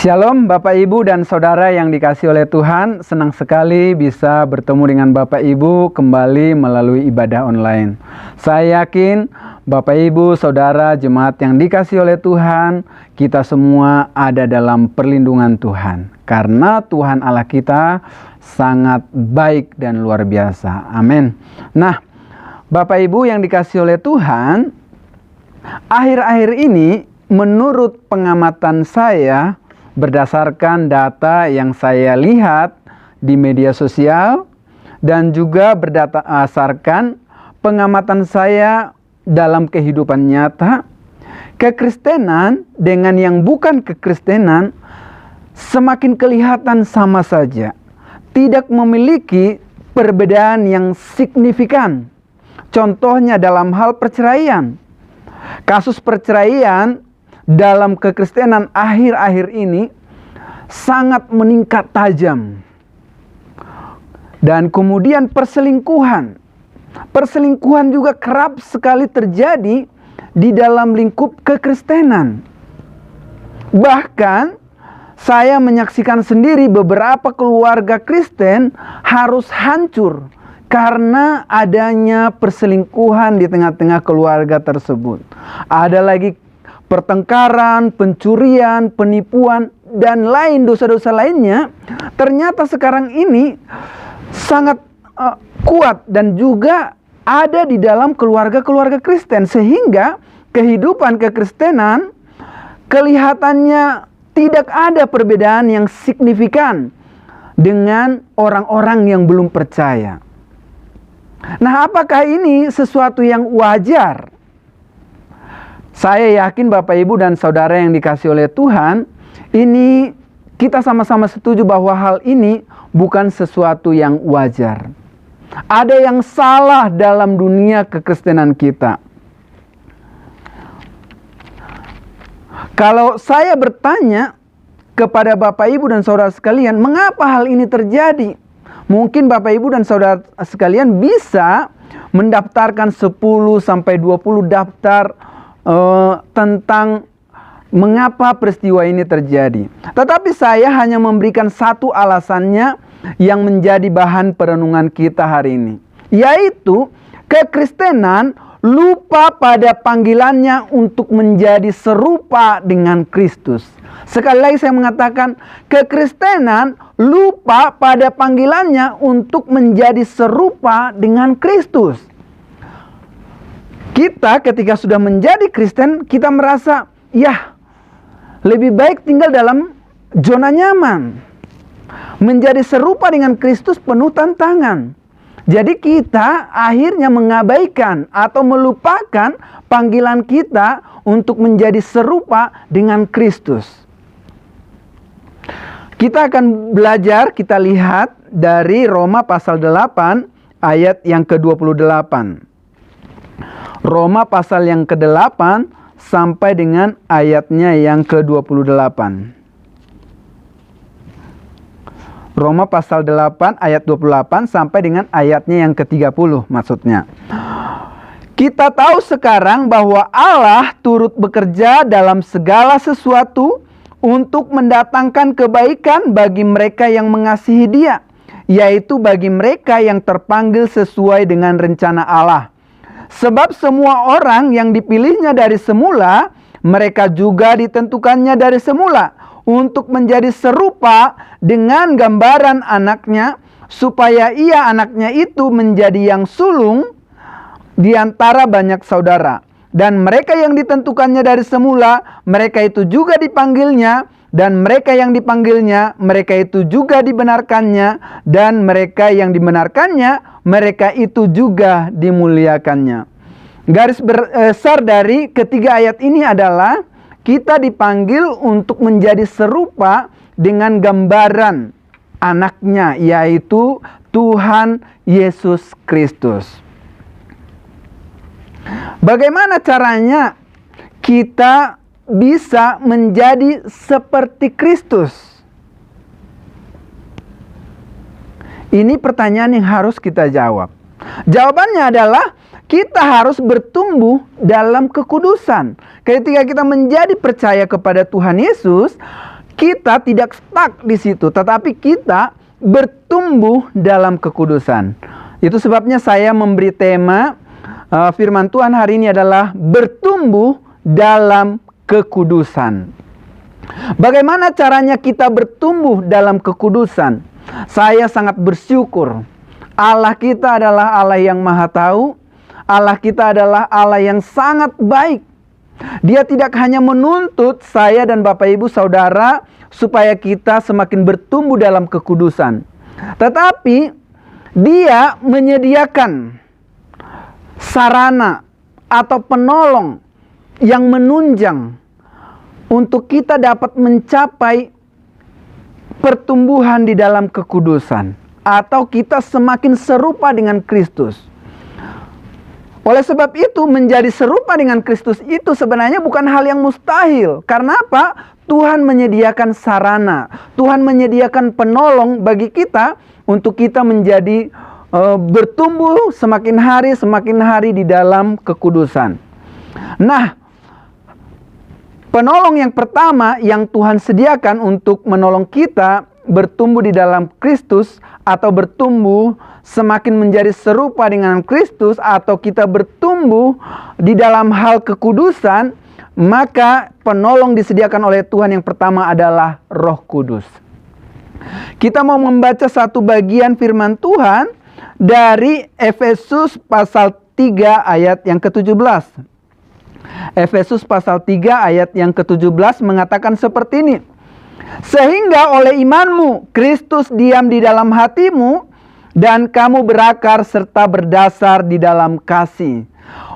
Shalom Bapak Ibu dan Saudara yang dikasihi oleh Tuhan. Senang sekali bisa bertemu dengan Bapak Ibu kembali melalui ibadah online. Saya yakin Bapak Ibu, Saudara, jemaat yang dikasihi oleh Tuhan, kita semua ada dalam perlindungan Tuhan. Karena Tuhan Allah kita sangat baik dan luar biasa. Amin. Nah, Bapak Ibu yang dikasihi oleh Tuhan, akhir-akhir ini menurut pengamatan saya, berdasarkan data yang saya lihat di media sosial dan juga berdasarkan pengamatan saya dalam kehidupan nyata, kekristenan dengan yang bukan kekristenan semakin kelihatan sama saja, tidak memiliki perbedaan yang signifikan. Contohnya dalam hal perceraian. Kasus perceraian dalam kekristenan akhir-akhir ini sangat meningkat tajam. Dan kemudian perselingkuhan. Perselingkuhan juga kerap sekali terjadi di dalam lingkup kekristenan. Bahkan saya menyaksikan sendiri beberapa keluarga Kristen harus hancur karena adanya perselingkuhan di tengah-tengah keluarga tersebut. Ada lagi pertengkaran, pencurian, penipuan, dan lain dosa-dosa lainnya, ternyata sekarang ini sangat kuat dan juga ada di dalam keluarga-keluarga Kristen. Sehingga kehidupan kekristenan kelihatannya tidak ada perbedaan yang signifikan dengan orang-orang yang belum percaya. Nah, apakah ini sesuatu yang wajar? Saya yakin Bapak Ibu dan Saudara yang dikasihi oleh Tuhan, ini kita sama-sama setuju bahwa hal ini bukan sesuatu yang wajar. Ada yang salah dalam dunia kekristenan kita. Kalau saya bertanya kepada Bapak Ibu dan Saudara sekalian, mengapa hal ini terjadi? Mungkin Bapak Ibu dan Saudara sekalian bisa mendaftarkan 10-20 daftar tentang mengapa peristiwa ini terjadi. Tetapi saya hanya memberikan satu alasannya yang menjadi bahan perenungan kita hari ini, yaitu kekristenan lupa pada panggilannya untuk menjadi serupa dengan Kristus. Sekali lagi saya mengatakan, kekristenan lupa pada panggilannya untuk menjadi serupa dengan Kristus. Kita ketika sudah menjadi Kristen, kita merasa, ya lebih baik tinggal dalam zona nyaman. Menjadi serupa dengan Kristus penuh tantangan. Jadi kita akhirnya mengabaikan atau melupakan panggilan kita untuk menjadi serupa dengan Kristus. Kita akan belajar, kita lihat dari Roma pasal 8 ayat yang ke-28. Roma pasal yang ke-8 sampai dengan ayatnya yang ke-28. Roma pasal 8 ayat 28 sampai dengan ayatnya yang ke-30 maksudnya. Kita tahu sekarang bahwa Allah turut bekerja dalam segala sesuatu untuk mendatangkan kebaikan bagi mereka yang mengasihi Dia, yaitu bagi mereka yang terpanggil sesuai dengan rencana Allah. Sebab semua orang yang dipilihnya dari semula, mereka juga ditentukannya dari semula untuk menjadi serupa dengan gambaran anaknya, supaya ia anaknya itu menjadi yang sulung di antara banyak saudara. Dan mereka yang ditentukannya dari semula, mereka itu juga dipanggilnya. Dan mereka yang dipanggilnya, mereka itu juga dibenarkannya. Dan mereka yang dibenarkannya, mereka itu juga dimuliakannya. Garis besar dari ketiga ayat ini adalah kita dipanggil untuk menjadi serupa dengan gambaran anaknya, yaitu Tuhan Yesus Kristus. Bagaimana caranya kita bisa menjadi seperti Kristus? Ini pertanyaan yang harus kita jawab. Jawabannya adalah kita harus bertumbuh dalam kekudusan. Ketika kita menjadi percaya kepada Tuhan Yesus, kita tidak stuck di situ, tetapi kita bertumbuh dalam kekudusan. Itu sebabnya saya memberi tema firman Tuhan hari ini adalah bertumbuh dalam kekudusan. Bagaimana caranya kita bertumbuh dalam kekudusan? Saya sangat bersyukur. Allah kita adalah Allah yang Maha Tahu. Allah kita adalah Allah yang sangat baik. Dia tidak hanya menuntut saya dan Bapak Ibu Saudara supaya kita semakin bertumbuh dalam kekudusan, tetapi Dia menyediakan sarana atau penolong yang menunjang untuk kita dapat mencapai pertumbuhan di dalam kekudusan, atau kita semakin serupa dengan Kristus. Oleh sebab itu, menjadi serupa dengan Kristus itu sebenarnya bukan hal yang mustahil. Karena apa? Tuhan menyediakan sarana, Tuhan menyediakan penolong bagi kita untuk kita menjadi bertumbuh semakin hari di dalam kekudusan. Nah, penolong yang pertama yang Tuhan sediakan untuk menolong kita bertumbuh di dalam Kristus, atau bertumbuh semakin menjadi serupa dengan Kristus, atau kita bertumbuh di dalam hal kekudusan, maka penolong disediakan oleh Tuhan yang pertama adalah Roh Kudus. Kita mau membaca satu bagian firman Tuhan dari Efesus pasal 3 ayat yang ke-17. Efesus pasal 3 ayat yang ke-17 mengatakan seperti ini. Sehingga oleh imanmu Kristus diam di dalam hatimu, dan kamu berakar serta berdasar di dalam kasih.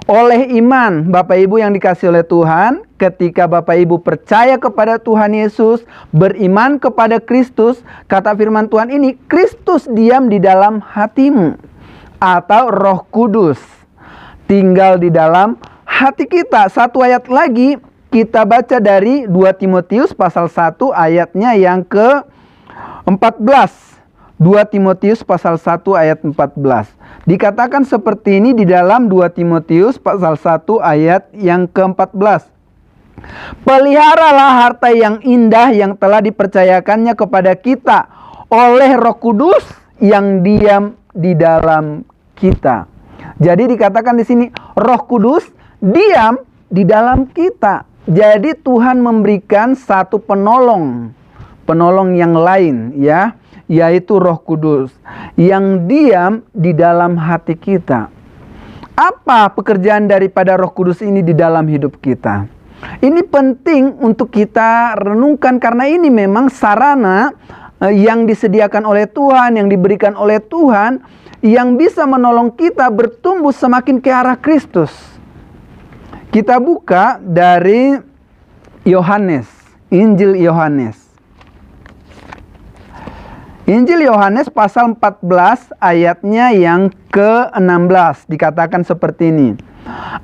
Oleh iman, Bapak Ibu yang dikasihi oleh Tuhan, ketika Bapak Ibu percaya kepada Tuhan Yesus, beriman kepada Kristus, kata firman Tuhan ini, Kristus diam di dalam hatimu, atau Roh Kudus tinggal di dalam hati kita. Satu ayat lagi kita baca dari 2 Timotius pasal 1 ayatnya yang ke-14. 2 Timotius pasal 1 ayat 14. Dikatakan seperti ini di dalam 2 Timotius pasal 1 ayat yang ke-14. Peliharalah harta yang indah yang telah dipercayakannya kepada kita oleh Roh Kudus yang diam di dalam kita. Jadi dikatakan di sini Roh Kudus diam di dalam kita. Jadi Tuhan memberikan satu penolong yang lain, ya, yaitu Roh Kudus yang diam di dalam hati kita. Apa pekerjaan daripada Roh Kudus ini di dalam hidup kita? Ini penting untuk kita renungkan, karena ini memang sarana yang disediakan oleh Tuhan, yang diberikan oleh Tuhan, yang bisa menolong kita bertumbuh semakin ke arah Kristus. Kita buka dari Yohanes, Injil Yohanes. Injil Yohanes pasal 14 ayatnya yang ke-16 dikatakan seperti ini.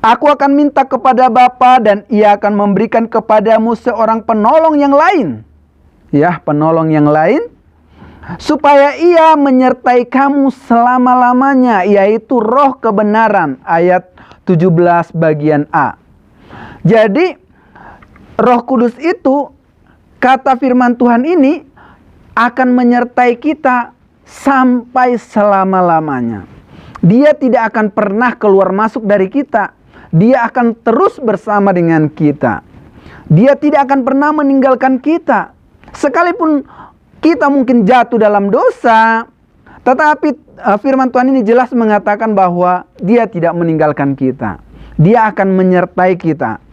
Aku akan minta kepada Bapa dan Ia akan memberikan kepadamu seorang penolong yang lain. Ya, penolong yang lain. Supaya Ia menyertai kamu selama-lamanya, yaitu Roh kebenaran. Ayat 17 bagian A. Jadi Roh Kudus itu, kata firman Tuhan ini, akan menyertai kita sampai selama-lamanya. Dia tidak akan pernah keluar masuk dari kita. Dia akan terus bersama dengan kita. Dia tidak akan pernah meninggalkan kita. Sekalipun kita mungkin jatuh dalam dosa, tetapi firman Tuhan ini jelas mengatakan bahwa Dia tidak meninggalkan kita. Dia akan menyertai kita.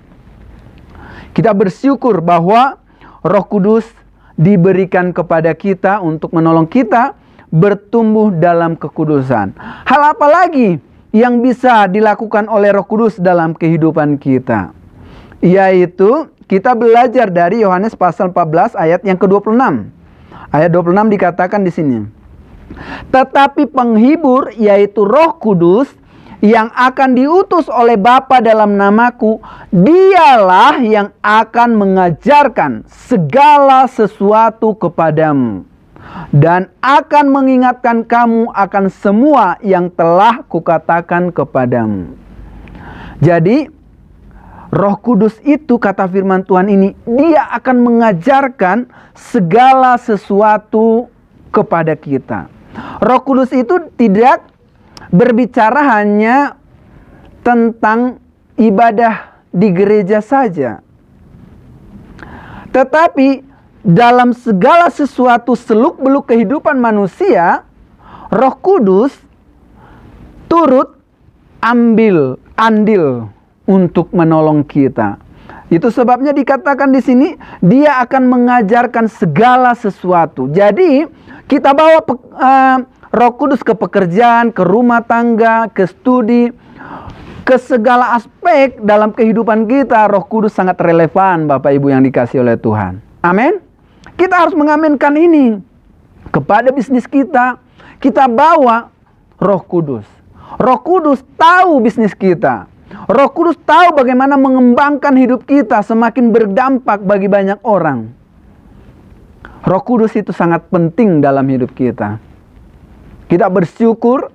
Kita bersyukur bahwa Roh Kudus diberikan kepada kita untuk menolong kita bertumbuh dalam kekudusan. Hal apa lagi yang bisa dilakukan oleh Roh Kudus dalam kehidupan kita? Yaitu kita belajar dari Yohanes pasal 14 ayat yang ke-26. Ayat 26 dikatakan di sini. Tetapi penghibur, yaitu Roh Kudus, yang akan diutus oleh Bapa dalam namaku, Dialah yang akan mengajarkan segala sesuatu kepadamu, dan akan mengingatkan kamu akan semua yang telah kukatakan kepadamu. Jadi Roh Kudus itu, kata firman Tuhan ini, dia akan mengajarkan segala sesuatu kepada kita. Roh Kudus itu tidak berbicara hanya tentang ibadah di gereja saja, tetapi dalam segala sesuatu seluk-beluk kehidupan manusia, Roh Kudus turut andil untuk menolong kita. Itu sebabnya dikatakan di sini, dia akan mengajarkan segala sesuatu. Jadi, kita bawa Roh Kudus ke pekerjaan, ke rumah tangga, ke studi, ke segala aspek dalam kehidupan kita. Roh Kudus sangat relevan, Bapak Ibu yang dikasihi oleh Tuhan. Amin. Kita harus mengaminkan ini. Kepada bisnis kita, kita bawa Roh Kudus. Roh Kudus tahu bisnis kita. Roh Kudus tahu bagaimana mengembangkan hidup kita semakin berdampak bagi banyak orang. Roh Kudus itu sangat penting dalam hidup kita. Kita bersyukur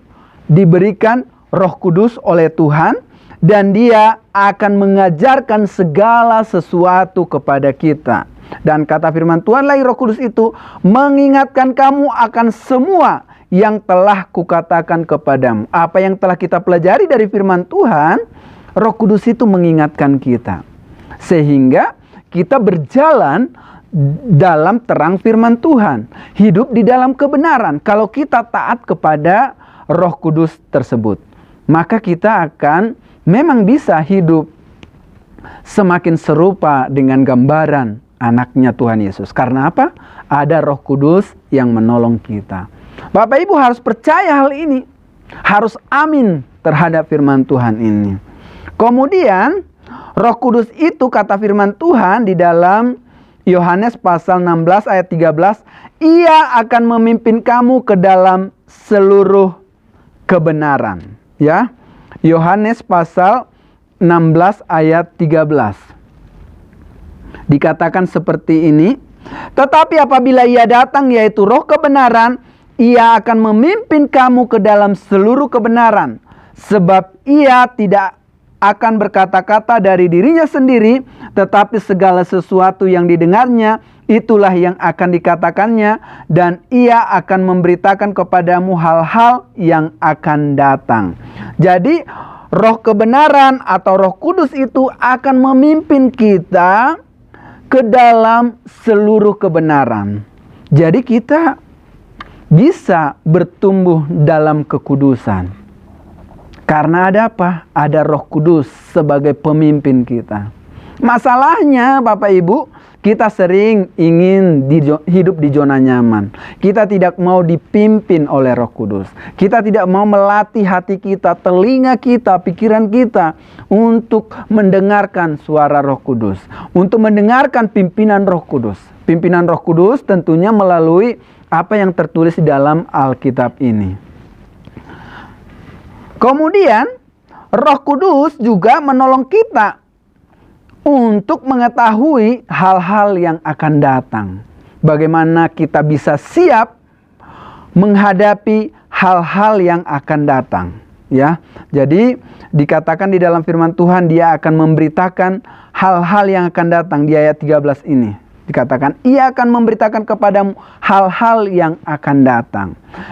diberikan Roh Kudus oleh Tuhan, dan dia akan mengajarkan segala sesuatu kepada kita. Dan kata firman Tuhan lagi, Roh Kudus itu mengingatkan kamu akan semua yang telah kukatakan kepadamu. Apa yang telah kita pelajari dari firman Tuhan, Roh Kudus itu mengingatkan kita. Sehingga kita berjalan dalam terang firman Tuhan. Hidup di dalam kebenaran. Kalau kita taat kepada Roh Kudus tersebut, maka kita akan memang bisa hidup semakin serupa dengan gambaran anaknya Tuhan Yesus. Karena apa? Ada Roh Kudus yang menolong kita. Bapak Ibu harus percaya hal ini. Harus amin terhadap firman Tuhan ini. Kemudian Roh Kudus itu, kata firman Tuhan di dalam Yohanes pasal 16 ayat 13, ia akan memimpin kamu ke dalam seluruh kebenaran. Ya, Yohanes pasal 16 ayat 13. Dikatakan seperti ini, tetapi apabila ia datang, yaitu Roh kebenaran, ia akan memimpin kamu ke dalam seluruh kebenaran. Sebab ia tidak akan berkata-kata dari dirinya sendiri, tetapi segala sesuatu yang didengarnya, itulah yang akan dikatakannya, dan ia akan memberitakan kepadamu hal-hal yang akan datang. Jadi, Roh kebenaran atau Roh Kudus itu akan memimpin kita ke dalam seluruh kebenaran. Jadi kita bisa bertumbuh dalam kekudusan. Karena ada apa? Ada Roh Kudus sebagai pemimpin kita. Masalahnya Bapak Ibu, kita sering ingin hidup di zona nyaman. Kita tidak mau dipimpin oleh Roh Kudus. Kita tidak mau melatih hati kita, telinga kita, pikiran kita untuk mendengarkan suara Roh Kudus. Untuk mendengarkan pimpinan Roh Kudus. Pimpinan Roh Kudus tentunya melalui apa yang tertulis di dalam Alkitab ini. Kemudian Roh Kudus juga menolong kita untuk mengetahui hal-hal yang akan datang. Bagaimana kita bisa siap menghadapi hal-hal yang akan datang. Ya, jadi dikatakan di dalam firman Tuhan, dia akan memberitakan hal-hal yang akan datang di ayat 13 ini. Dikatakan, ia akan memberitakan kepadamu hal-hal yang akan datang.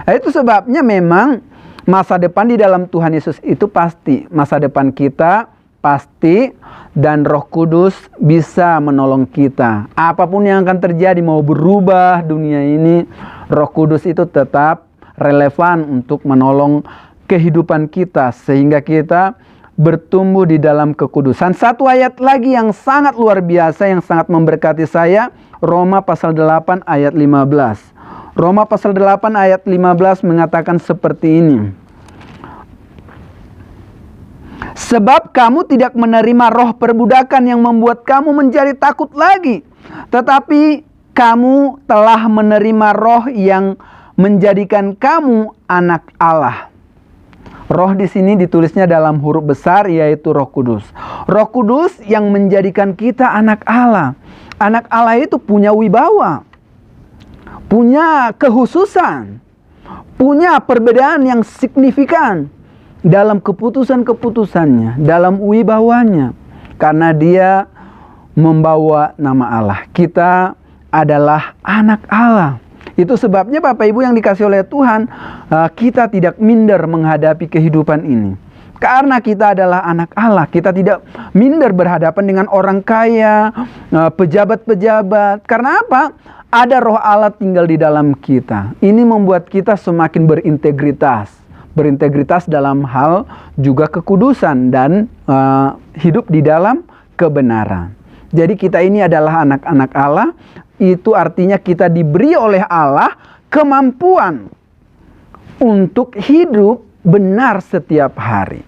Nah, itu sebabnya memang masa depan di dalam Tuhan Yesus itu pasti. Masa depan kita pasti, dan Roh Kudus bisa menolong kita. Apapun yang akan terjadi, mau berubah dunia ini, Roh Kudus itu tetap relevan untuk menolong kehidupan kita. Sehingga kita bertumbuh di dalam kekudusan. Satu ayat lagi yang sangat luar biasa, yang sangat memberkati saya, Roma pasal 8 ayat 15. Roma pasal 8 ayat 15 mengatakan seperti ini. Sebab kamu tidak menerima roh perbudakan yang membuat kamu menjadi takut lagi, tetapi kamu telah menerima roh yang menjadikan kamu anak Allah. Roh di sini ditulisnya dalam huruf besar, yaitu Roh Kudus. Roh Kudus yang menjadikan kita anak Allah. Anak Allah itu punya wibawa, punya kehususan, punya perbedaan yang signifikan dalam keputusan-keputusannya, dalam wibawanya. karena dia membawa nama Allah. Kita adalah anak Allah. Itu sebabnya Bapak Ibu yang dikasih oleh Tuhan, kita tidak minder menghadapi kehidupan ini. Karena kita adalah anak Allah, kita tidak minder berhadapan dengan orang kaya, pejabat-pejabat. Karena apa? Ada roh Allah tinggal di dalam kita. Ini membuat kita semakin berintegritas. Berintegritas dalam hal juga kekudusan dan hidup di dalam kebenaran. Jadi kita ini adalah anak-anak Allah. Itu artinya kita diberi oleh Allah kemampuan untuk hidup benar setiap hari.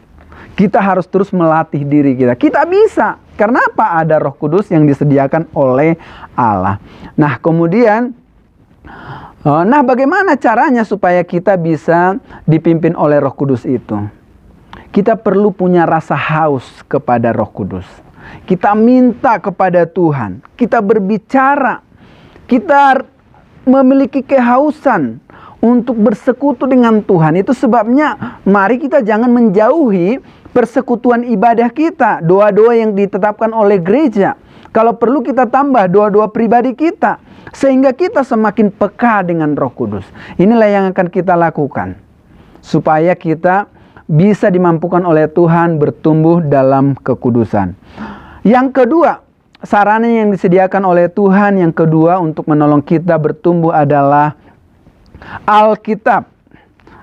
Kita harus terus melatih diri kita. Kita bisa. Karena apa? Ada Roh Kudus yang disediakan oleh Allah. Nah, kemudian, bagaimana caranya supaya kita bisa dipimpin oleh Roh Kudus itu? Kita perlu punya rasa haus kepada Roh Kudus. Kita minta kepada Tuhan. Kita berbicara. Kita memiliki kehausan untuk bersekutu dengan Tuhan. Itu sebabnya mari kita jangan menjauhi persekutuan ibadah kita, doa-doa yang ditetapkan oleh gereja. Kalau perlu kita tambah doa-doa pribadi kita, sehingga kita semakin peka dengan Roh Kudus. Inilah yang akan kita lakukan, supaya kita bisa dimampukan oleh Tuhan bertumbuh dalam kekudusan. Yang kedua, sarana yang disediakan oleh Tuhan yang kedua untuk menolong kita bertumbuh adalah Alkitab.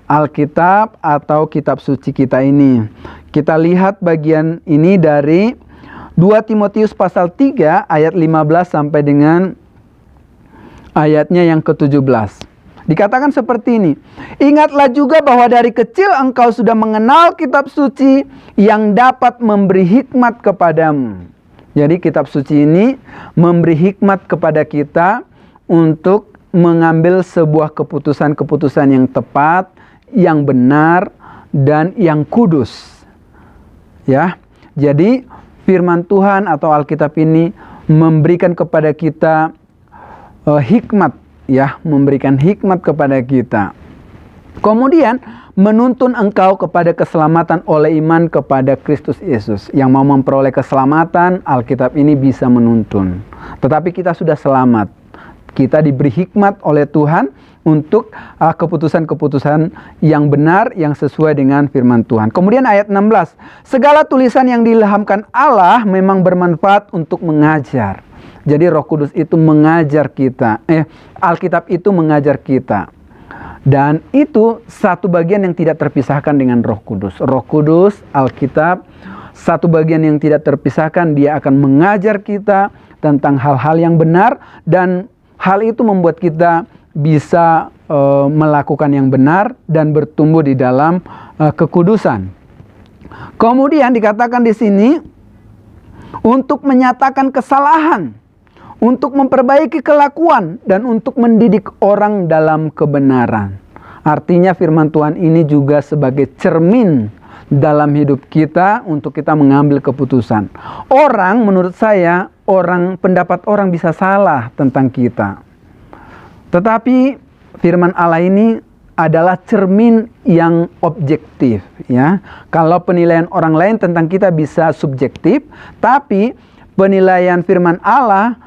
Alkitab atau kitab suci kita ini. Kita lihat bagian ini dari 2 Timotius pasal 3 ayat 15 sampai dengan ayatnya yang ke-17. Dikatakan seperti ini. Ingatlah juga bahwa dari kecil engkau sudah mengenal kitab suci yang dapat memberi hikmat kepadamu. Jadi kitab suci ini memberi hikmat kepada kita untuk mengambil sebuah keputusan-keputusan yang tepat, yang benar, dan yang kudus. Ya, jadi firman Tuhan atau Alkitab ini memberikan kepada kita hikmat, ya, memberikan hikmat kepada kita. Kemudian menuntun engkau kepada keselamatan oleh iman kepada Kristus Yesus. Yang mau memperoleh keselamatan, Alkitab ini bisa menuntun. Tetapi kita sudah selamat. Kita diberi hikmat oleh Tuhan untuk keputusan-keputusan yang benar, yang sesuai dengan firman Tuhan. Kemudian ayat 16. Segala tulisan yang diilhamkan Allah memang bermanfaat untuk mengajar. Jadi Roh Kudus itu mengajar kita. Alkitab itu mengajar kita. Dan itu satu bagian yang tidak terpisahkan dengan Roh Kudus. Roh Kudus, Alkitab, satu bagian yang tidak terpisahkan. Dia akan mengajar kita tentang hal-hal yang benar, dan hal itu membuat kita bisa melakukan yang benar dan bertumbuh di dalam kekudusan. Kemudian dikatakan di sini untuk menyatakan kesalahan, untuk memperbaiki kelakuan, dan untuk mendidik orang dalam kebenaran. Artinya firman Tuhan ini juga sebagai cermin dalam hidup kita untuk kita mengambil keputusan. Orang, menurut saya, pendapat orang bisa salah tentang kita. Tetapi firman Allah ini adalah cermin yang objektif, ya. Kalau penilaian orang lain tentang kita bisa subjektif, tapi penilaian firman Allah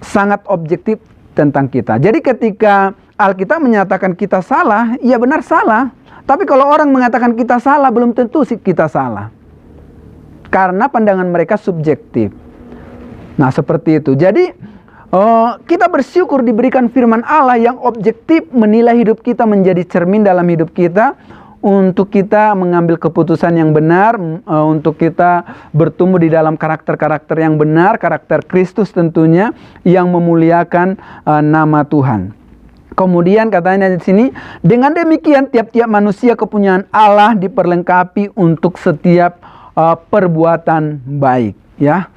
sangat objektif tentang kita. Jadi ketika Alkitab menyatakan kita salah, ya benar salah. Tapi kalau orang mengatakan kita salah, belum tentu kita salah. Karena pandangan mereka subjektif. Nah, seperti itu. Jadi kita bersyukur diberikan firman Allah yang objektif menilai hidup kita, menjadi cermin dalam hidup kita, untuk kita mengambil keputusan yang benar, untuk kita bertumbuh di dalam karakter-karakter yang benar, karakter Kristus tentunya, yang memuliakan nama Tuhan. Kemudian katanya di sini, dengan demikian tiap-tiap manusia kepunyaan Allah diperlengkapi untuk setiap perbuatan baik, ya.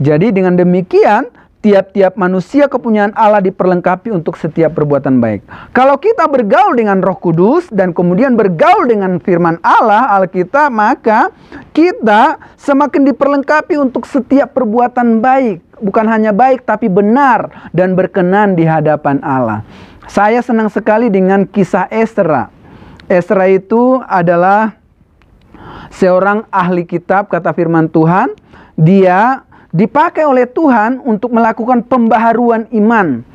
Jadi dengan demikian tiap-tiap manusia kepunyaan Allah diperlengkapi untuk setiap perbuatan baik. Kalau kita bergaul dengan Roh Kudus dan kemudian bergaul dengan firman Allah, Alkitab, maka kita semakin diperlengkapi untuk setiap perbuatan baik. Bukan hanya baik, tapi benar dan berkenan di hadapan Allah. Saya senang sekali dengan kisah Ezra. Ezra itu adalah seorang ahli kitab, kata firman Tuhan, dia dipakai oleh Tuhan untuk melakukan pembaharuan iman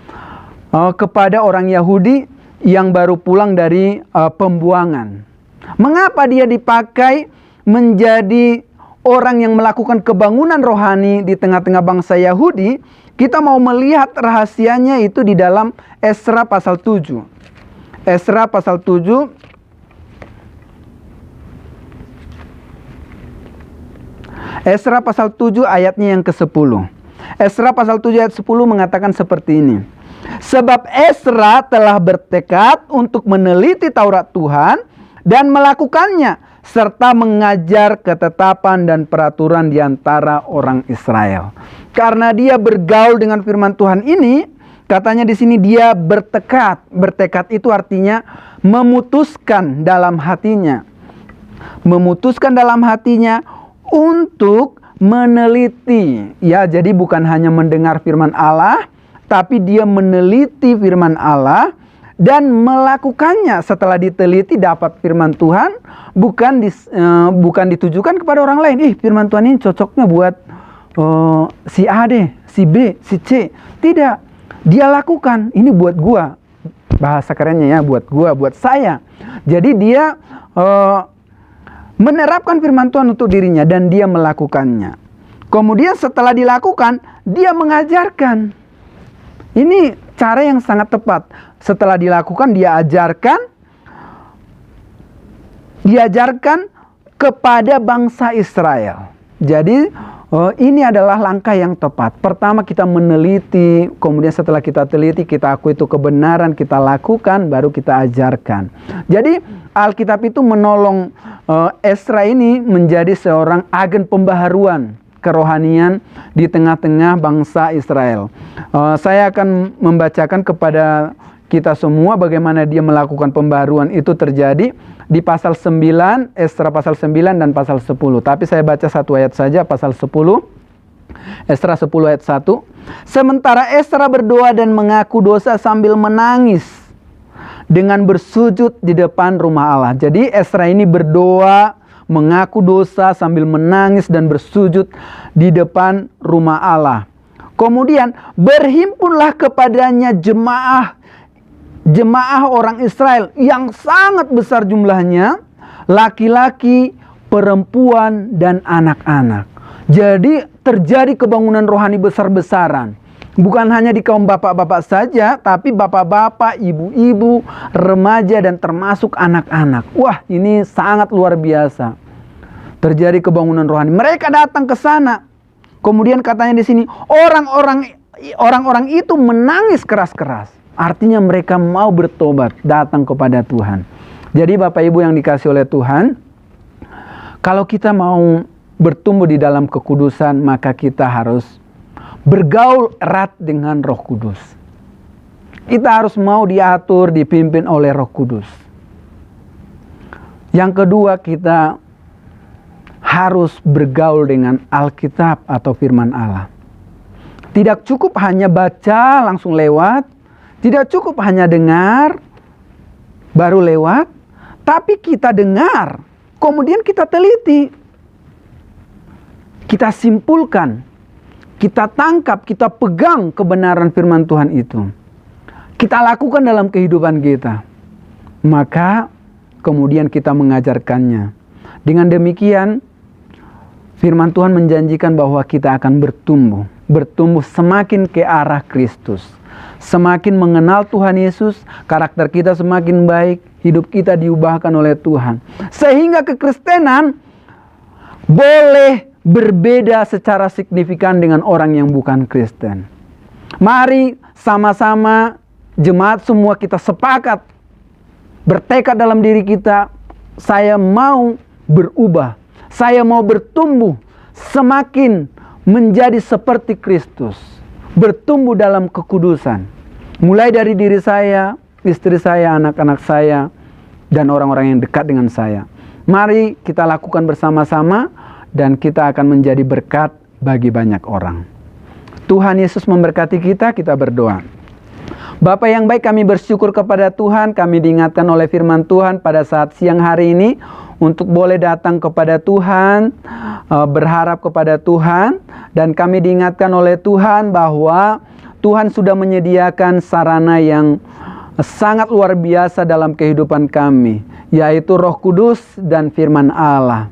kepada orang Yahudi yang baru pulang dari pembuangan. Mengapa dia dipakai menjadi orang yang melakukan kebangunan rohani di tengah-tengah bangsa Yahudi? Kita mau melihat rahasianya itu di dalam Esra pasal 7. Esra pasal 7 Esra pasal 7 ayatnya yang ke-10. Esra pasal 7 ayat 10 mengatakan seperti ini. Sebab Esra telah bertekad untuk meneliti Taurat Tuhan dan melakukannya, serta mengajar ketetapan dan peraturan di antara orang Israel. Karena dia bergaul dengan firman Tuhan ini, katanya di sini dia bertekad. Bertekad itu artinya memutuskan dalam hatinya. Memutuskan dalam hatinya untuk meneliti. Ya, jadi bukan hanya mendengar firman Allah, tapi dia meneliti firman Allah dan melakukannya. Setelah diteliti dapat firman Tuhan, bukan ditujukan kepada orang lain. Firman Tuhan ini cocoknya buat si A deh, si B, si C. Tidak, dia lakukan. Ini buat gua. Bahasa kerennya ya, buat gua, buat saya. Jadi dia menerapkan firman Tuhan untuk dirinya dan dia melakukannya. Kemudian setelah dilakukan, dia mengajarkan. Ini cara yang sangat tepat. Setelah dilakukan, dia diajarkan kepada bangsa Israel. Jadi ini adalah langkah yang tepat. Pertama kita meneliti, kemudian setelah kita teliti, kita akui itu kebenaran, kita lakukan, baru kita ajarkan. Jadi Alkitab itu menolong Esra ini menjadi seorang agen pembaharuan kerohanian di tengah-tengah bangsa Israel. Saya akan membacakan kepada kita semua bagaimana dia melakukan pembaharuan itu terjadi di pasal 9, Esra pasal 9 dan pasal 10. Tapi saya baca satu ayat saja, pasal 10. Esra 10 ayat 1. Sementara Esra berdoa dan mengaku dosa sambil menangis dengan bersujud di depan rumah Allah. Jadi Esra ini berdoa, mengaku dosa sambil menangis dan bersujud di depan rumah Allah. Kemudian berhimpunlah kepadanya jemaah orang Israel yang sangat besar jumlahnya, laki-laki, perempuan, dan anak-anak. Jadi terjadi kebangunan rohani besar-besaran. Bukan hanya di kaum bapak-bapak saja, tapi bapak-bapak, ibu-ibu, remaja, dan termasuk anak-anak. Wah, ini sangat luar biasa. Terjadi kebangunan rohani. Mereka datang ke sana. Kemudian katanya di sini, orang-orang itu menangis keras-keras. Artinya mereka mau bertobat, datang kepada Tuhan. Jadi Bapak Ibu yang dikasih oleh Tuhan, kalau kita mau bertumbuh di dalam kekudusan, maka kita harus bergaul erat dengan Roh Kudus. Kita harus mau diatur, dipimpin oleh Roh Kudus. Yang kedua, kita harus bergaul dengan Alkitab atau firman Allah. Tidak cukup hanya baca langsung lewat, tidak cukup hanya dengar baru lewat, tapi kita dengar, kemudian kita teliti, kita simpulkan, kita tangkap, kita pegang kebenaran firman Tuhan itu. Kita lakukan dalam kehidupan kita. Maka kemudian kita mengajarkannya. Dengan demikian firman Tuhan menjanjikan bahwa kita akan bertumbuh semakin ke arah Kristus. Semakin mengenal Tuhan Yesus, karakter kita semakin baik, hidup kita diubahkan oleh Tuhan. Sehingga kekristenan boleh berbeda secara signifikan dengan orang yang bukan Kristen. Mari sama-sama jemaat semua kita sepakat, bertekad dalam diri kita, saya mau berubah, saya mau bertumbuh semakin menjadi seperti Kristus. Bertumbuh dalam kekudusan. Mulai dari diri saya, istri saya, anak-anak saya, dan orang-orang yang dekat dengan saya. Mari kita lakukan bersama-sama dan kita akan menjadi berkat bagi banyak orang. Tuhan Yesus memberkati kita berdoa. Bapa yang baik, kami bersyukur kepada Tuhan, kami diingatkan oleh firman Tuhan pada saat siang hari ini untuk boleh datang kepada Tuhan, berharap kepada Tuhan, dan kami diingatkan oleh Tuhan bahwa Tuhan sudah menyediakan sarana yang sangat luar biasa dalam kehidupan kami, yaitu Roh Kudus dan firman Allah.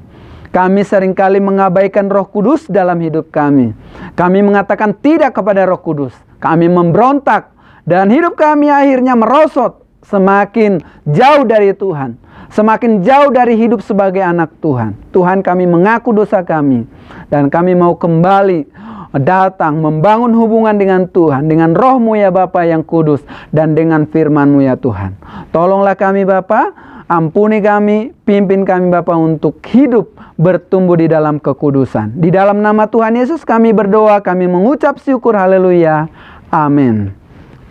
Kami seringkali mengabaikan Roh Kudus dalam hidup kami. Kami mengatakan tidak kepada Roh Kudus. Kami memberontak dan hidup kami akhirnya merosot semakin jauh dari Tuhan. Semakin jauh dari hidup sebagai anak Tuhan. Tuhan, kami mengaku dosa kami dan kami mau kembali datang membangun hubungan dengan Tuhan, dengan Roh-Mu ya Bapa yang kudus, dan dengan firman-Mu ya Tuhan. Tolonglah kami Bapa, ampuni kami, pimpin kami Bapa untuk hidup bertumbuh di dalam kekudusan. Di dalam nama Tuhan Yesus kami berdoa, kami mengucap syukur, haleluya, amin.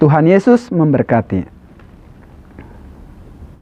Tuhan Yesus memberkati.